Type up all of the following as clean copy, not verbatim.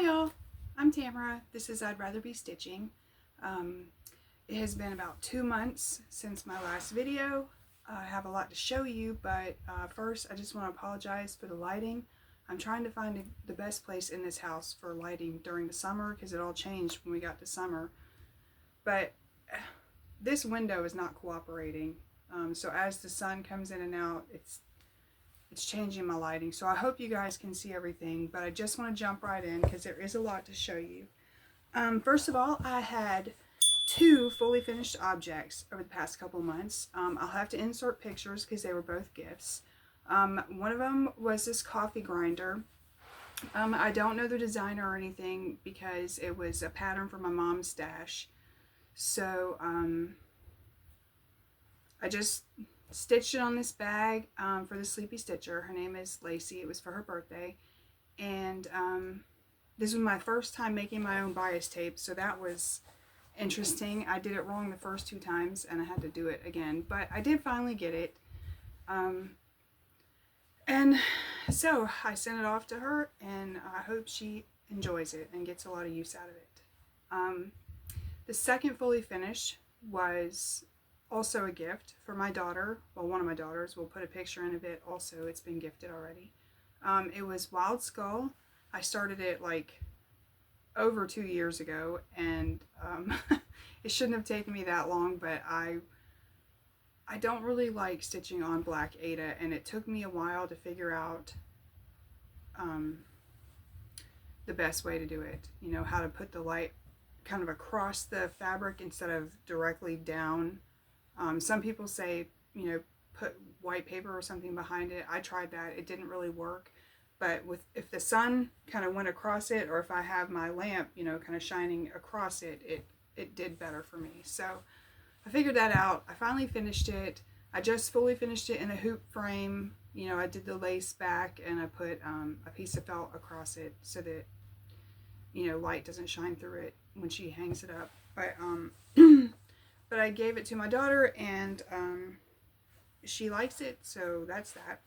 Hi y'all, I'm Tamara. This is I'd Rather Be Stitching. It has been about 2 months since my last video. I have a lot to show you, but first I just want to apologize for the lighting. I'm trying to find the best place in this house for lighting during the summer because it all changed when we got to summer. But this window is not cooperating. So as the sun comes in and out, it's changing my lighting. So I hope you guys can see everything, but I just want to jump right in because there is a lot to show you. First of all, I had 2 fully finished objects over the past couple months. I'll have to insert pictures because they were both gifts. One of them was this coffee grinder. I don't know the designer or anything because it was a pattern for my mom's stash. So I just stitched it on this bag for the Sleepy Stitcher. Her name is Lacey. It was for her birthday. And this was my first time making my own bias tape, so that was interesting. I did it wrong the first 2 times and I had to do it again, but I did finally get it. And so I sent it off to her and I hope she enjoys it and gets a lot of use out of it. The second fully finished was also a gift for my daughter. Well, one of my daughters. We'll put a picture in of it also. It's been gifted already. It was Wild Skull. I started it like over 2 years ago, and it shouldn't have taken me that long, but I don't really like stitching on black Aida, and it took me a while to figure out the best way to do it. You know, how to put the light kind of across the fabric instead of directly down. Some people say, you know, put white paper or something behind it. I tried that. It didn't really work. But if the sun kind of went across it, or if I have my lamp, you know, kind of shining across it, it did better for me. So I figured that out. I finally finished it. I just fully finished it in a hoop frame. You know, I did the lace back and I put a piece of felt across it so that, you know, light doesn't shine through it when she hangs it up. But but I gave it to my daughter and she likes it, so that's that.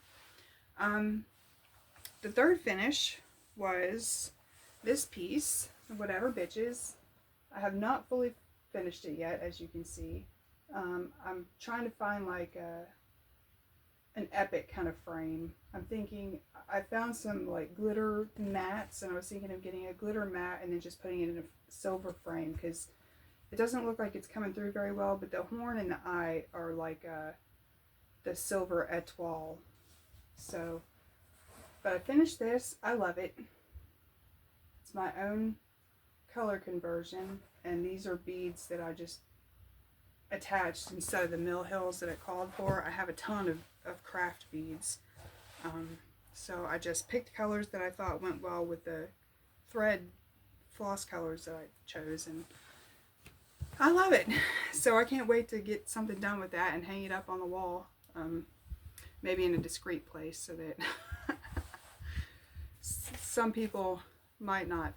The third finish was this piece, Whatever Bitches. I have not fully finished it yet, as you can see. I'm trying to find like an epic kind of frame. I'm thinking, I found some like glitter mats, and I was thinking of getting a glitter mat and then just putting it in a silver frame because it doesn't look like it's coming through very well, but the horn and the eye are like the silver etoile. So, but I finished this. I love it. It's my own color conversion, and these are beads that I just attached instead of the mill hills that it called for. I have a ton of craft beads. So I just picked colors that I thought went well with the thread floss colors that I chose, and I love it. So I can't wait to get something done with that and hang it up on the wall, maybe in a discreet place so that some people might not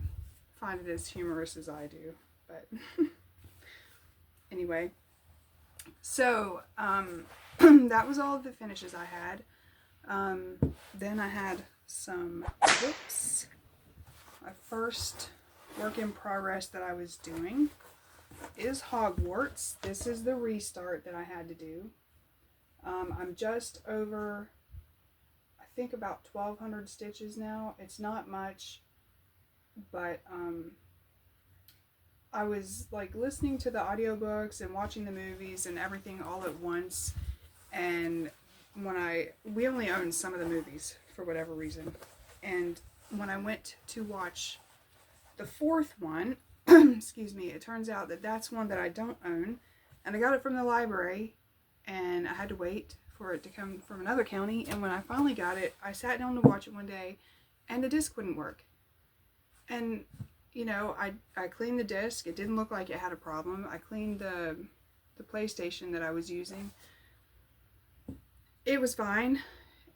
find it as humorous as I do. But anyway, so that was all of the finishes I had. Then I had some whips. My first work in progress that I was doing is Hogwarts. This is the restart that I had to do. I'm just over, I think, about 1,200 stitches now. It's not much, but I was like listening to the audiobooks and watching the movies and everything all at once, and we only owned some of the movies for whatever reason, and when I went to watch the 4th one, excuse me, it turns out that that's one that I don't own, and I got it from the library, and I had to wait for it to come from another county, and when I finally got it, I sat down to watch it one day, and the disc wouldn't work. And, you know, I cleaned the disc. It didn't look like it had a problem. I cleaned the PlayStation that I was using. It was fine,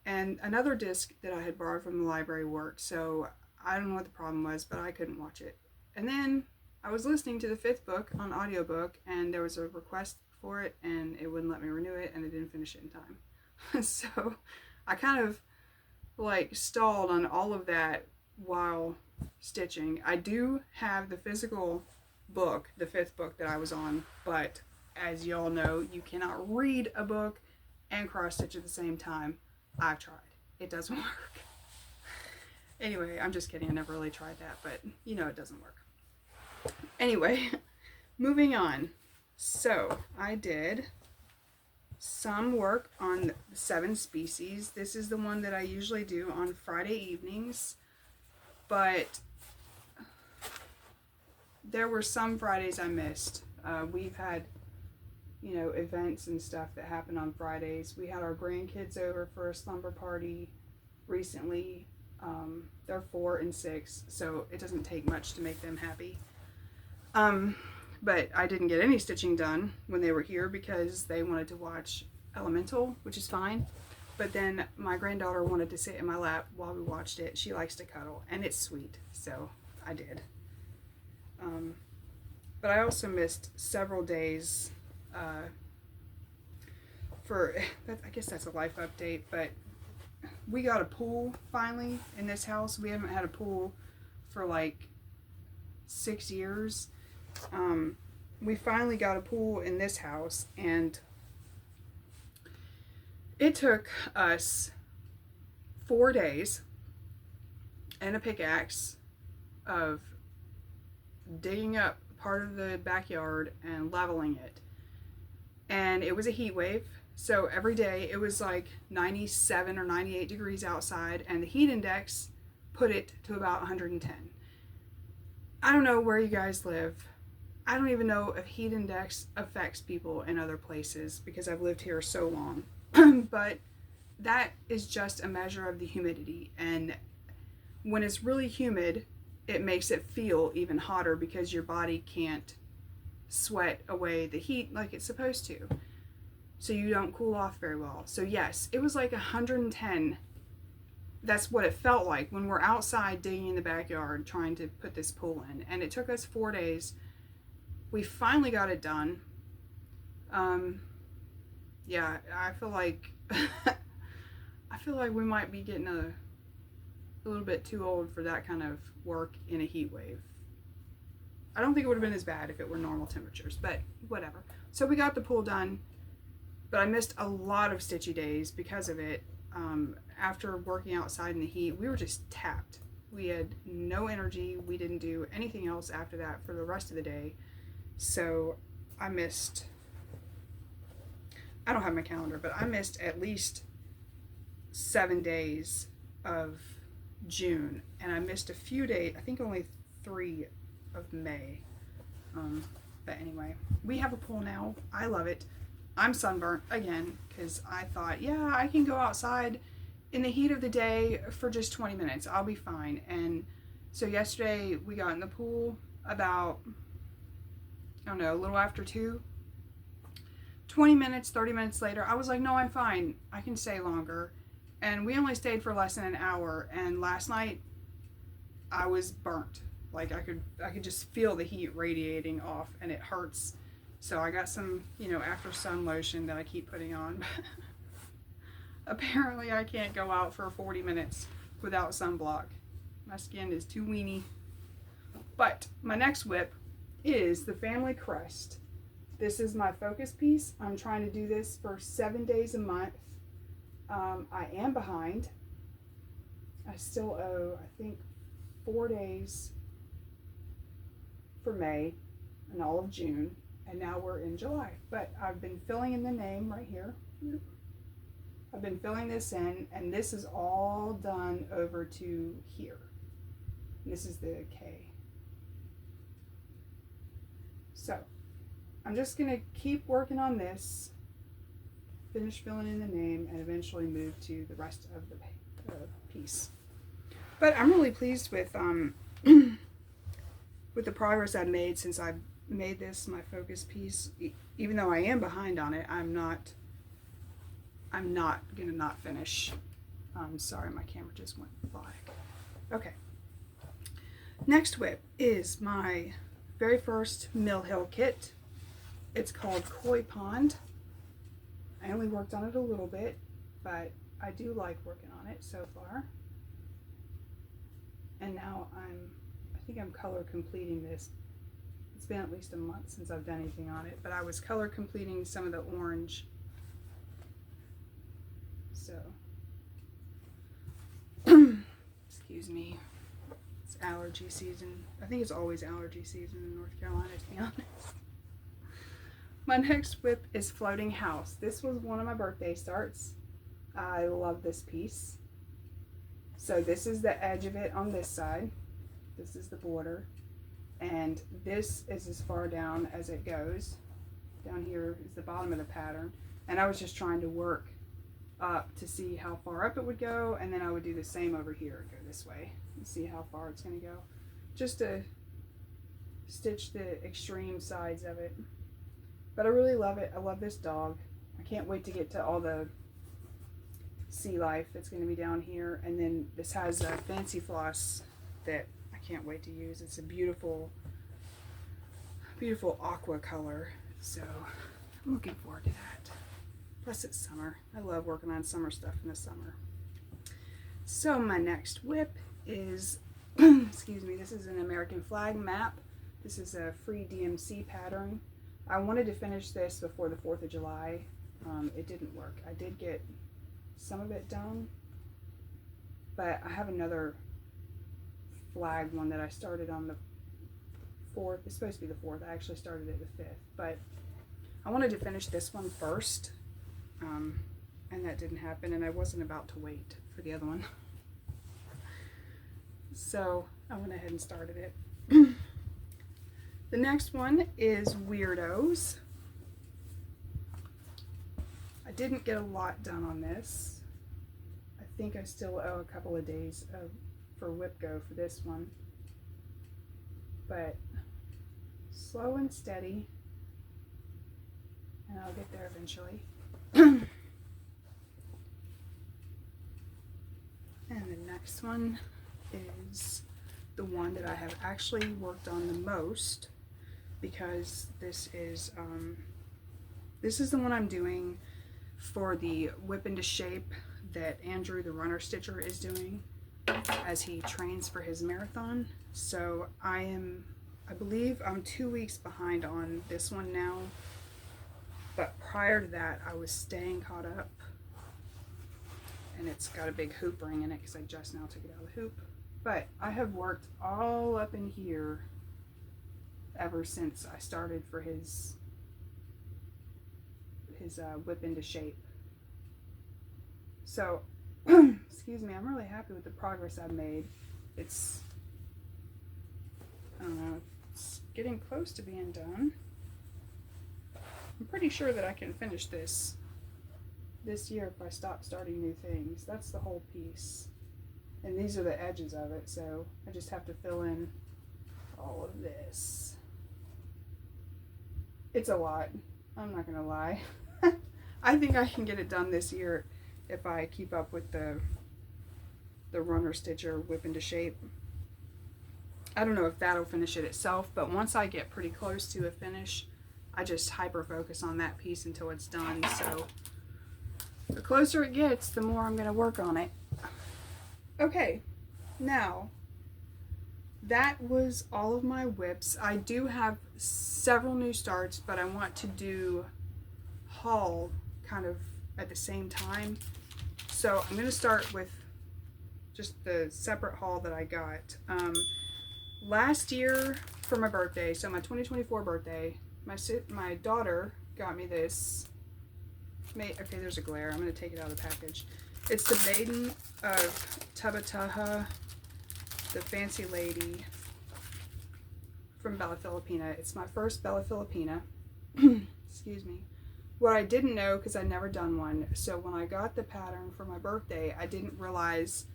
and another disc that I had borrowed from the library worked, so I don't know what the problem was, but I couldn't watch it. And then I was listening to the 5th book on audiobook, and there was a request for it, and it wouldn't let me renew it, and I didn't finish it in time. So I kind of like stalled on all of that while stitching. I do have the physical book, the 5th book that I was on, but as y'all know, you cannot read a book and cross stitch at the same time. I've tried. It doesn't work. Anyway, I'm just kidding. I never really tried that, but you know it doesn't work. Anyway, moving on. So I did some work on the 7 species. This is the one that I usually do on Friday evenings, but there were some Fridays I missed. We've had, you know, events and stuff that happen on Fridays. We had our grandkids over for a slumber party recently. They're 4 and 6, so it doesn't take much to make them happy. But I didn't get any stitching done when they were here because they wanted to watch Elemental, which is fine. But then my granddaughter wanted to sit in my lap while we watched it. She likes to cuddle, and it's sweet, so I did. But I also missed several days I guess that's a life update, but we got a pool finally in this house. We haven't had a pool for like 6 years. We finally got a pool in this house, and it took us 4 days and a pickaxe of digging up part of the backyard and leveling it. And it was a heat wave, so every day it was like 97 or 98 degrees outside, and the heat index put it to about 110. I don't know where you guys live. I don't even know if heat index affects people in other places because I've lived here so long. But that is just a measure of the humidity, and when it's really humid, it makes it feel even hotter because your body can't sweat away the heat like it's supposed to. So you don't cool off very well. So yes, it was like 110. That's what it felt like when we're outside digging in the backyard trying to put this pool in. And it took us 4 days. We finally got it done. Yeah, I feel like we might be getting a little bit too old for that kind of work in a heat wave. I don't think it would have been as bad if it were normal temperatures, but whatever. So we got the pool done, but I missed a lot of stitchy days because of it. After working outside in the heat, we were just tapped. We had no energy. We didn't do anything else after that for the rest of the day. So I missed, I don't have my calendar, but I missed at least 7 days of June, and I missed a few days, I think only 3 of May. But anyway, we have a pool now. I love it. I'm sunburnt again because I thought, yeah, I can go outside in the heat of the day for just 20 minutes. I'll be fine. And so yesterday we got in the pool about, I don't know, a little after 2. 20 minutes, 30 minutes later, I was like, no, I'm fine. I can stay longer. And we only stayed for less than an hour. And last night I was burnt. Like I could just feel the heat radiating off, and it hurts. So I got some, you know, after sun lotion that I keep putting on. Apparently I can't go out for 40 minutes without sunblock. My skin is too weeny. But my next whip is the Family Crest. This is my focus piece. I'm trying to do this for 7 days a month. I am behind. I still owe, I think, 4 days for May and all of June, and now we're in July. But I've been filling in the name right here. I've been filling this in, and this is all done over to here. This is the K. So I'm just gonna keep working on this, finish filling in the name, and eventually move to the rest of the piece. But I'm really pleased with with the progress I've made since I've made this my focus piece. Even though I am behind on it, I'm not gonna not finish. Sorry, my camera just went black. Okay. Next whip is my very first Mill Hill kit. It's called Koi Pond. I only worked on it a little bit, but I do like working on it so far. and now I think I'm color completing this. It's been at least a month since I've done anything on it, but I was color completing some of the orange. So, excuse me, it's allergy season. I think it's always allergy season in North Carolina, to be honest. My next whip is Floating House. This was one of my birthday starts. I love this piece. So this is the edge of it on this side. This is the border. And this is as far down as it goes. Down here is the bottom of the pattern. And I was just trying to work up to see how far up it would go. And then I would do the same over here. Go this way and see how far it's going to go. Just to stitch the extreme sides of it. But I really love it. I love this dog. I can't wait to get to all the sea life that's going to be down here. And then this has a fancy floss that I can't wait to use. It's a beautiful, beautiful aqua color. So I'm looking forward to that. Plus it's summer. I love working on summer stuff in the summer. So my next whip is, excuse me, this is an American flag map. This is a free DMC pattern. I wanted to finish this before the 4th of July. It didn't work. I did get some of it done, but I have another flag one that I started on the 4th. It's supposed to be the 4th. I actually started it the 5th, but I wanted to finish this one first, and that didn't happen, and I wasn't about to wait for the other one. So I went ahead and started it. The next one is Weirdos. I didn't get a lot done on this. I think I still owe a couple of days for whip go for this one. But slow and steady, and I'll get there eventually. And the next one is the one that I have actually worked on the most, because this is the one I'm doing for the whip into shape that Andrew, the runner stitcher, is doing as he trains for his marathon. So I believe I'm 2 weeks behind on this one now, but prior to that I was staying caught up, and it's got a big hoop ring in it because I just now took it out of the hoop. But I have worked all up in here ever since I started for his whip into shape. So, excuse me, I'm really happy with the progress I've made. It's, I don't know, it's getting close to being done. I'm pretty sure that I can finish this year if I stop starting new things. That's the whole piece. And these are the edges of it, so I just have to fill in all of this. It's a lot, I'm not gonna lie. I think I can get it done this year if I keep up with the runner stitcher whip into shape. I don't know if that'll finish it itself, but once I get pretty close to a finish, I just hyper focus on that piece until it's done. So the closer it gets, the more I'm gonna work on it. Okay, now that was all of my whips. I do have several new starts, but I want to do haul kind of at the same time. So I'm going to start with just the separate haul that I got. Last year for my birthday, so my 2024 birthday, my daughter got me this. Okay, there's a glare. I'm going to take it out of the package. It's the Maiden of Tabataha, the Fancy Lady from Bella Filipina. It's my first Bella Filipina. Excuse me. What I didn't know, because I'd never done one, so when I got the pattern for my birthday, I didn't realize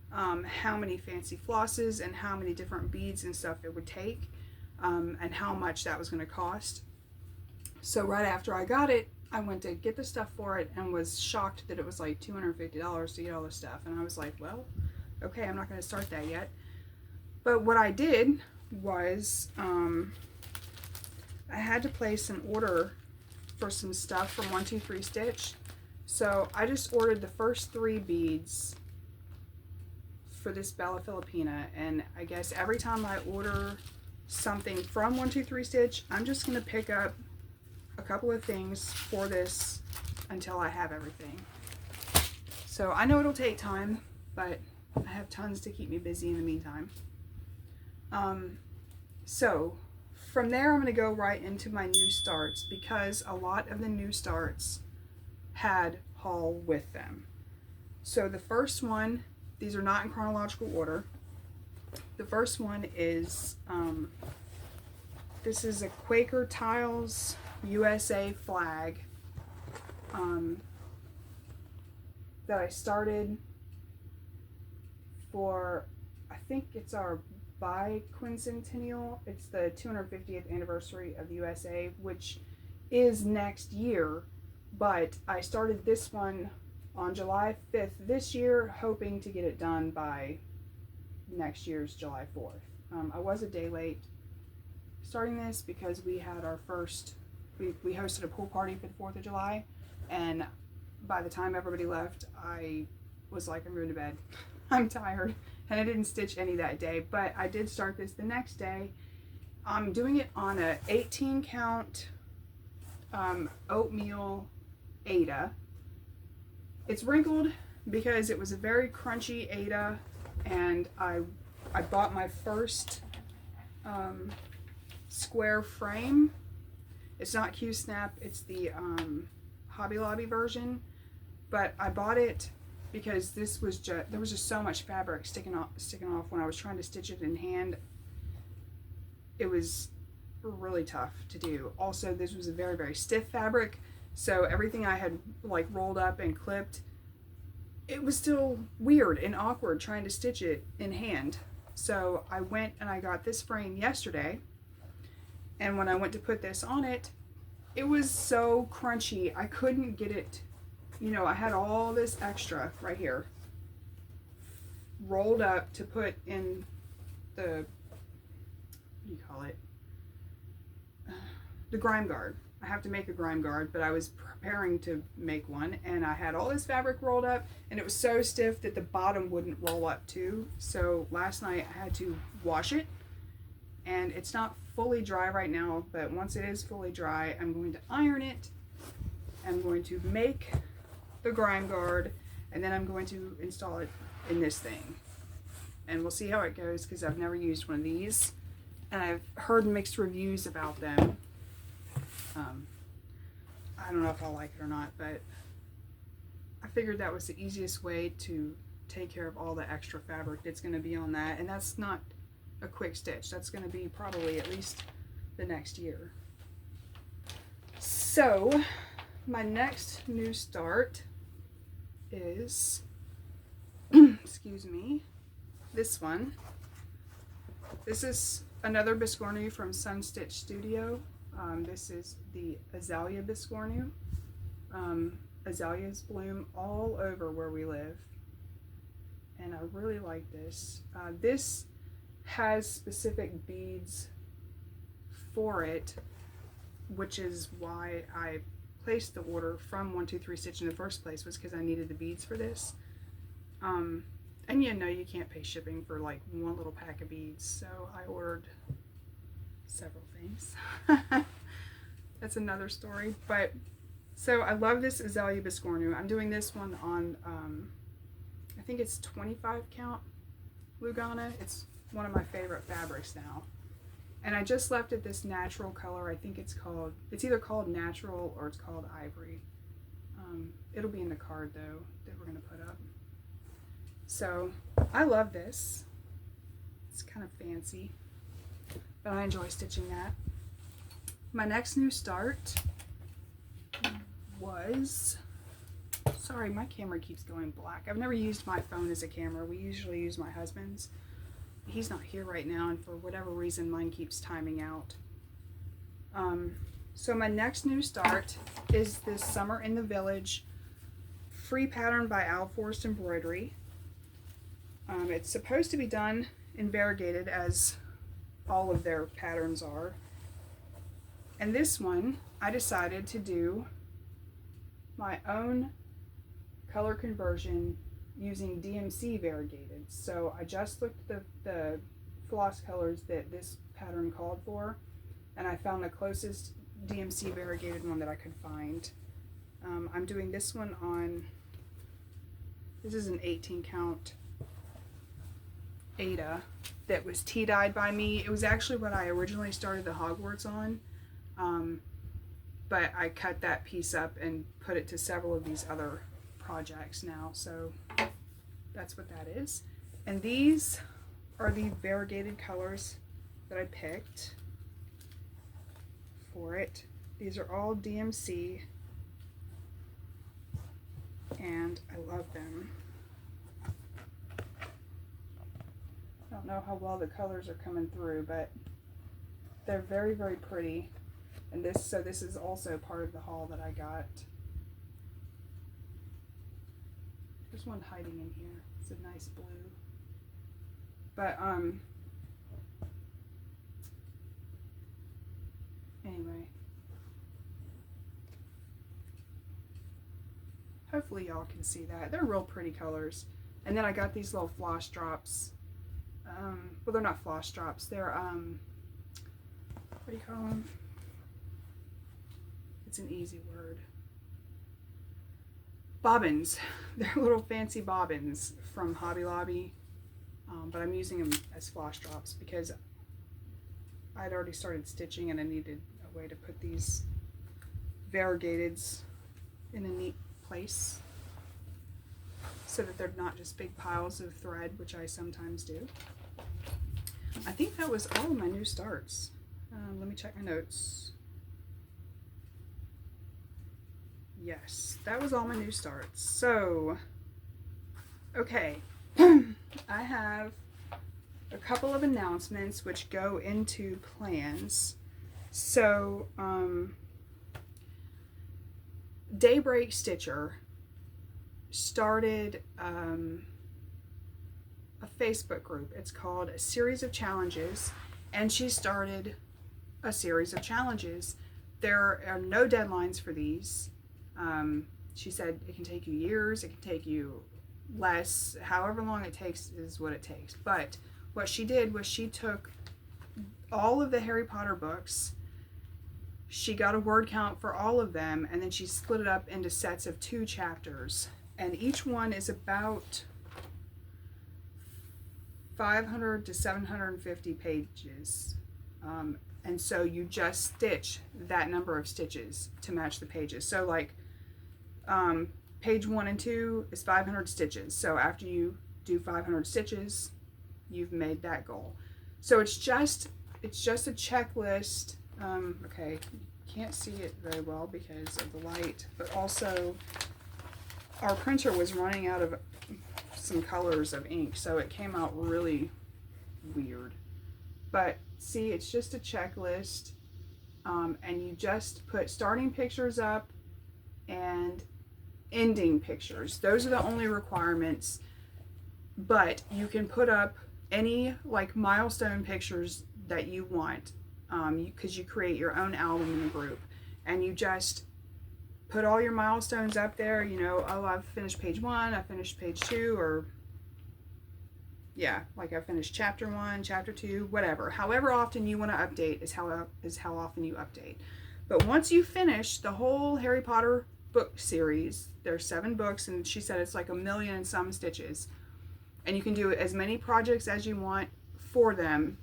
how many fancy flosses and how many different beads and stuff it would take, and how much that was going to cost. So right after I got it, I went to get the stuff for it and was shocked that it was like $250 to get all this stuff. And I was like, well, okay, I'm not going to start that yet. But what I did was I had to place an order for some stuff from 123 Stitch. So I just ordered the first 3 beads for this Bella Filipina, and I guess every time I order something from 123 Stitch, I'm just going to pick up a couple of things for this until I have everything. So I know it'll take time, but I have tons to keep me busy in the meantime. So from there, I'm going to go right into my new starts, because a lot of the new starts had haul with them. So the first one, these are not in chronological order. The first one is, this is a Quaker Tiles USA flag that I started for, I think it's our biquincentennial. It's the 250th anniversary of the USA, which is next year, but I started this one on July 5th this year, hoping to get it done by next year's July 4th. I was a day late starting this because we had our first, we hosted a pool party for the 4th of July, and by the time everybody left, I was like, I'm going to bed. I'm tired, and I didn't stitch any that day, but I did start this the next day. I'm doing it on a 18 count oatmeal Aida. It's wrinkled because it was a very crunchy Aida, and I bought my first square frame. It's not Q-Snap, it's the Hobby Lobby version, but I bought it because this was there was just so much fabric sticking off when I was trying to stitch it in hand. It was really tough to do. Also, this was a very, very stiff fabric, so everything I had like rolled up and clipped, it was still weird and awkward trying to stitch it in hand. So I went and I got this frame yesterday, and when I went to put this on it, it was so crunchy I couldn't get it. You know, I had all this extra right here rolled up to put in the, what do you call it? The grime guard. I have to make a grime guard, but I was preparing to make one, and I had all this fabric rolled up, and it was so stiff that the bottom wouldn't roll up too. So last night I had to wash it, and it's not fully dry right now, but once it is fully dry, I'm going to iron it. I'm going to make the grime guard, and then I'm going to install it in this thing, and we'll see how it goes, because I've never used one of these, and I've heard mixed reviews about them. I don't know if I'll like it or not, but I figured that was the easiest way to take care of all the extra fabric that's going to be on that, and that's not a quick stitch. That's going to be probably at least the next year. So my next new start is excuse me, this one. This is another Biscornu from Sun Stitch Studio. This is the Azalea Biscornu. Azaleas bloom all over where we live, and I really like this. This has specific beads for it, which is why I placed the order from 123 Stitch in the first place, was because I needed the beads for this. And you know, you can't pay shipping for like one little pack of beads, so I ordered several things. That's another story. But so I love this Azalea Biscornu. I'm doing this one on I think it's 25 count Lugana. It's one of my favorite fabrics now, and I just left it this natural color. I think it's either called natural or it's called ivory. It'll be in the card though that we're gonna put up. So I love this. It's kind of fancy, but I enjoy stitching that. My next new start was, sorry, my camera keeps going black. I've never used my phone as a camera. We usually use my husband's. He's not here right now, and for whatever reason mine keeps timing out. So my next new start is this Summer in the Village free pattern by Alforst Embroidery. It's supposed to be done in variegated, as all of their patterns are. And this one, I decided to do my own color conversion using DMC variegated. So I just looked at the floss colors that this pattern called for, and I found the closest DMC variegated one that I could find. I'm doing this one on, this is an 18 count Ada that was tea dyed by me. It was actually what I originally started the Hogwarts on, but I cut that piece up and put it to several of these other projects now, so that's what that is. And these are the variegated colors that I picked for it. These are all DMC, and I love them. I don't know how well the colors are coming through, but they're very, very pretty. And this is also part of the haul that I got. There's one hiding in here. It's a nice blue. But anyway. Hopefully y'all can see that. They're real pretty colors. And then I got these little floss drops. Well, they're not floss drops. They're, what do you call them? It's an easy word. Bobbins. They're little fancy bobbins from Hobby Lobby. But I'm using them as floss drops because I'd already started stitching and I needed a way to put these variegateds in a neat place so that they're not just big piles of thread, which I sometimes do. I think that was all of my new starts. Let me check my notes. Yes, that was all my new starts. So, okay, I have a couple of announcements which go into plans. So, Daybreak Stitcher started a Facebook group. It's called A Series of Challenges, and she started a series of challenges. There are no deadlines for these. She said it can take you years, it can take you less, however long it takes is what it takes. But what she did was she took all of the Harry Potter books, she got a word count for all of them, and then she split it up into sets of 2 chapters. And each one is about 500 to 750 pages. And so you just stitch that number of stitches to match the pages. So like page 1 and 2 is 500 stitches. So after you do 500 stitches, you've made that goal. So it's just a checklist. Okay, you can't see it very well because of the light, but also our printer was running out of some colors of ink, so it came out really weird. But see, it's just a checklist, and you just put starting pictures up and ending pictures. Those are the only requirements, but you can put up any like milestone pictures that you want, because you create your own album in the group, and you just put all your milestones up there. You know, oh, I've finished page 1, I finished page 2, or yeah, like I finished chapter 1, chapter 2, whatever. However often you want to update is how often you update. But once you finish the whole Harry Potter book series, there's 7 books, and she said it's like 1,000,000 and some stitches, and you can do as many projects as you want for them,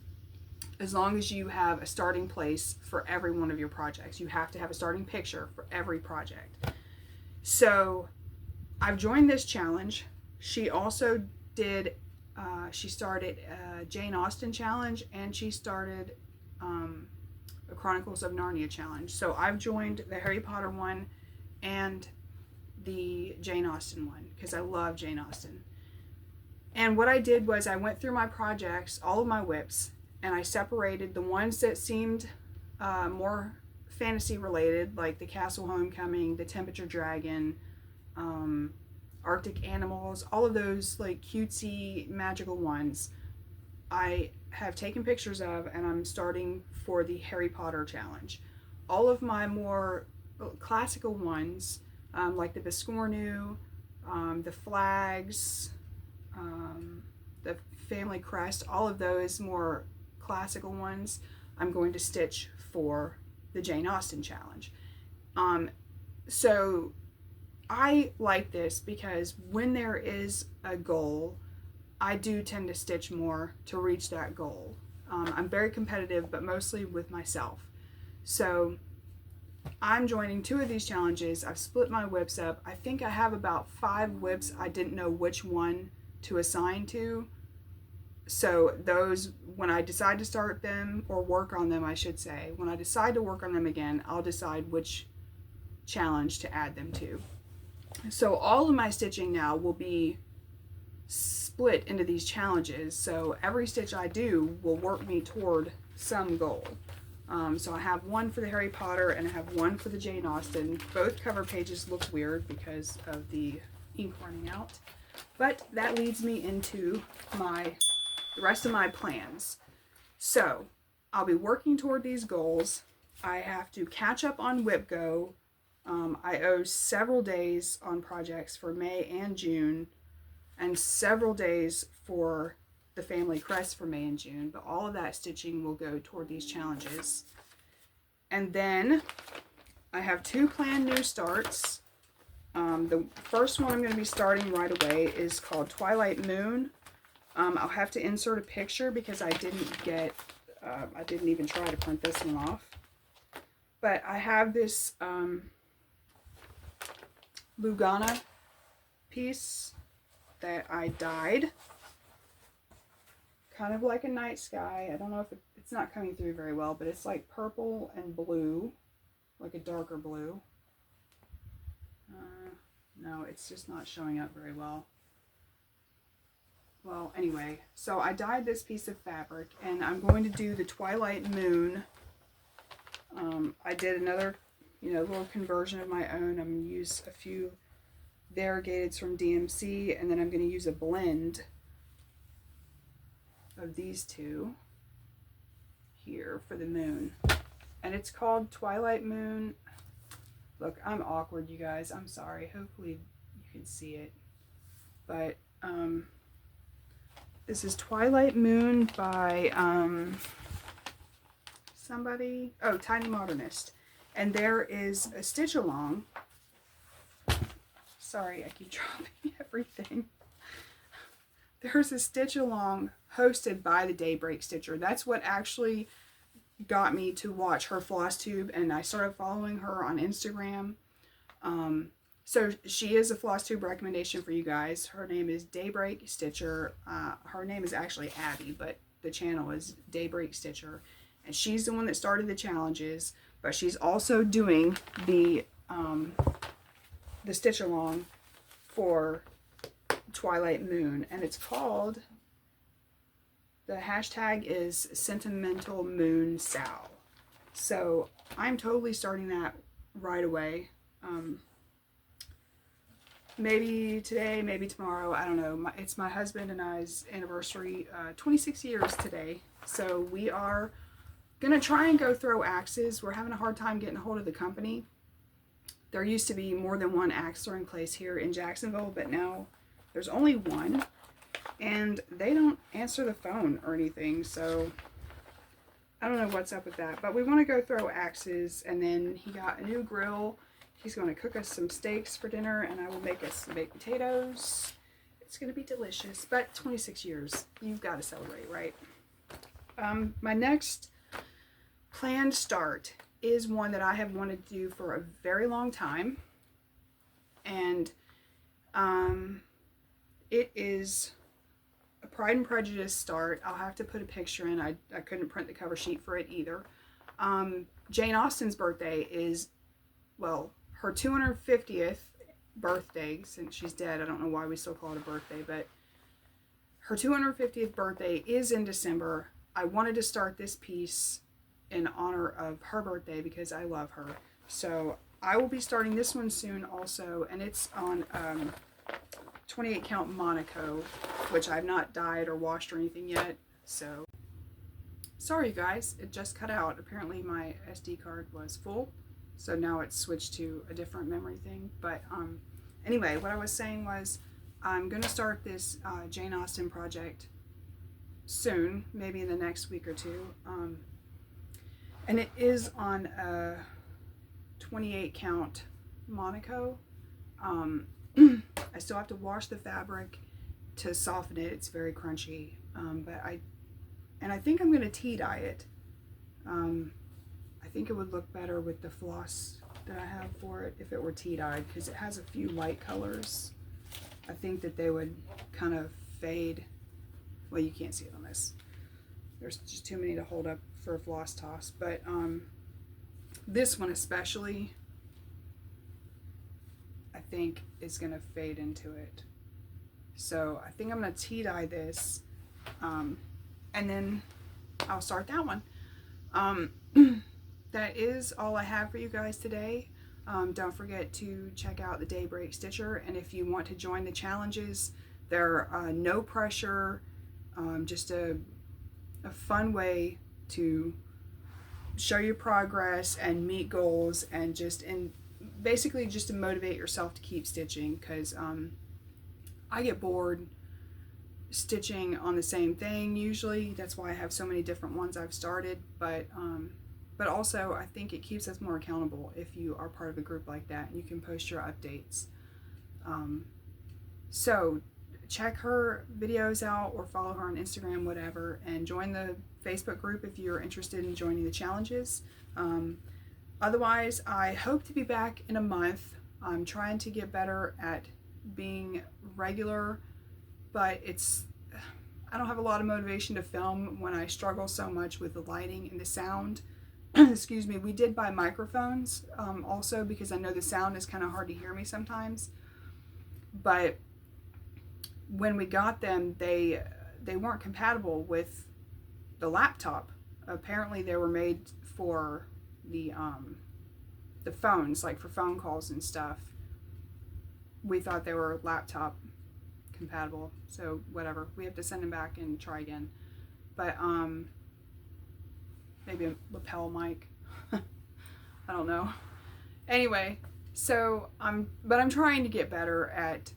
as long as you have a starting place for every one of your projects. You have to have a starting picture for every project. So I've joined this challenge. She also did, she started a Jane Austen challenge, and she started a Chronicles of Narnia challenge. So I've joined the Harry Potter one and the Jane Austen one because I love Jane Austen. And what I did was I went through my projects, all of my whips, and I separated the ones that seemed more fantasy related, like the Castle Homecoming, the Temperature Dragon, Arctic Animals, all of those like cutesy magical ones I have taken pictures of, and I'm starting for the Harry Potter challenge. All of my more classical ones, like the Biscornu, the flags, the family crest, all of those more classical ones, I'm going to stitch for the Jane Austen challenge. So I like this because when there is a goal, I do tend to stitch more to reach that goal. I'm very competitive, but mostly with myself. So I'm joining 2 of these challenges. I've split my whips up. I think I have about 5 whips I didn't know which one to assign to. So those, when I decide to start them, or work on them I should say, when I decide to work on them again, I'll decide which challenge to add them to. So all of my stitching now will be split into these challenges, so every stitch I do will work me toward some goal. So I have one for the Harry Potter and I have one for the Jane Austen. Both cover pages look weird because of the ink running out, but that leads me into the rest of my plans. So I'll be working toward these goals. I have to catch up on WhipGo. I owe several days on projects for May and June, and several days for the family crest for May and June, but all of that stitching will go toward these challenges. And then I have 2 planned new starts. The first one I'm going to be starting right away is called Twilight Moon. I'll have to insert a picture because I didn't even try to print this one off. But I have this Lugana piece that I dyed, kind of like a night sky. I don't know if it's not coming through very well, but it's like purple and blue, like a darker blue. No, it's just not showing up very well. Well, anyway, so I dyed this piece of fabric, and I'm going to do the Twilight Moon. I did another, little conversion of my own. I'm going to use a few variegateds from DMC, and then I'm going to use a blend of these 2 here for the moon. And it's called Twilight Moon. Look, I'm awkward, you guys. I'm sorry. Hopefully you can see it. But this is Twilight Moon by somebody. Oh, Tiny Modernist. And there is a stitch along. Sorry, I keep dropping everything. There's a stitch along hosted by the Daybreak Stitcher. That's what actually got me to watch her FlossTube, and I started following her on Instagram. So she is a FlossTube recommendation for you guys. Her name is Daybreak Stitcher. Her name is actually Abby, but the channel is Daybreak Stitcher. And she's the one that started the challenges, but she's also doing the stitch along for Twilight Moon, and it's called, the hashtag is Sentimental Moon Sal. So I'm totally starting that right away. Maybe today, maybe tomorrow, I don't know. It's my husband and I's anniversary, 26 years today. So we are gonna try and go throw axes. We're having a hard time getting a hold of the company. There used to be more than one axe throwing place here in Jacksonville, but now there's only one, and they don't answer the phone or anything, so I don't know what's up with that. But we want to go throw axes, and then he got a new grill. He's going to cook us some steaks for dinner, and I will make us some baked potatoes. It's going to be delicious, but 26 years, you've got to celebrate, right? My next planned start is one that I have wanted to do for a very long time, and it is a Pride and Prejudice start. I'll have to put a picture in. I couldn't print the cover sheet for it either. Jane Austen's birthday is, well, her 250th birthday, since she's dead. I don't know why we still call it a birthday, but her 250th birthday is in December. I wanted to start this piece in honor of her birthday because I love her. So I will be starting this one soon also, and it's on 28 count Monaco, which I've not dyed or washed or anything yet. So sorry guys, it just cut out. Apparently my SD card was full, so now it's switched to a different memory thing. But Anyway, what I was saying was I'm going to start this Jane Austen project soon, maybe in the next week or two. And it is on a 28 count Monaco. I still have to wash the fabric to soften it. It's very crunchy. I think I'm going to tea dye it. I think it would look better with the floss that I have for it if it were tea dyed, because it has a few light colors. I think that they would kind of fade. Well, you can't see it on this. There's just too many to hold up for a floss toss. But this one especially, I think is going to fade into it. So I think I'm going to tea dye this, and then I'll start that one. That is all I have for you guys today. Don't forget to check out the Daybreak Stitcher, and if you want to join the challenges, they're no pressure, just a fun way to show your progress and meet goals, and basically just to motivate yourself to keep stitching, because I get bored stitching on the same thing usually. That's why I have so many different ones I've started, but also I think it keeps us more accountable if you are part of a group like that and you can post your updates. So check her videos out or follow her on Instagram, whatever, and join the Facebook group if you're interested in joining the challenges. Otherwise, I hope to be back in a month. I'm trying to get better at being regular, but I don't have a lot of motivation to film when I struggle so much with the lighting and the sound. Excuse me. We did buy microphones also, because I know the sound is kind of hard to hear me sometimes, but when we got them, they weren't compatible with the laptop. Apparently they were made for the phones, like for phone calls and stuff. We thought they were laptop compatible, so whatever, we have to send them back and try again. But maybe a lapel mic. I don't know. Anyway, so I'm trying to get better at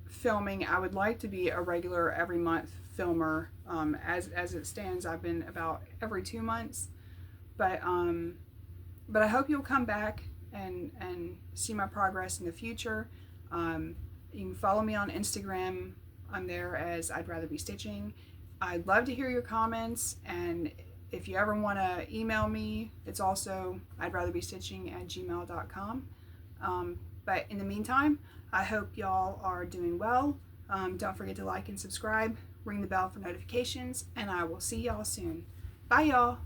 filming. I would like to be a regular every month filmer. As it stands, I've been about every 2 months, but I hope you'll come back and see my progress in the future. You can follow me on Instagram. I'm there as I'd Rather Be Stitching. I'd love to hear your comments, and if you ever want to email me, it's also I'dRatherBeStitching@gmail.com. But in the meantime, I hope y'all are doing well. Don't forget to like and subscribe, ring the bell for notifications, and I will see y'all soon. Bye, y'all.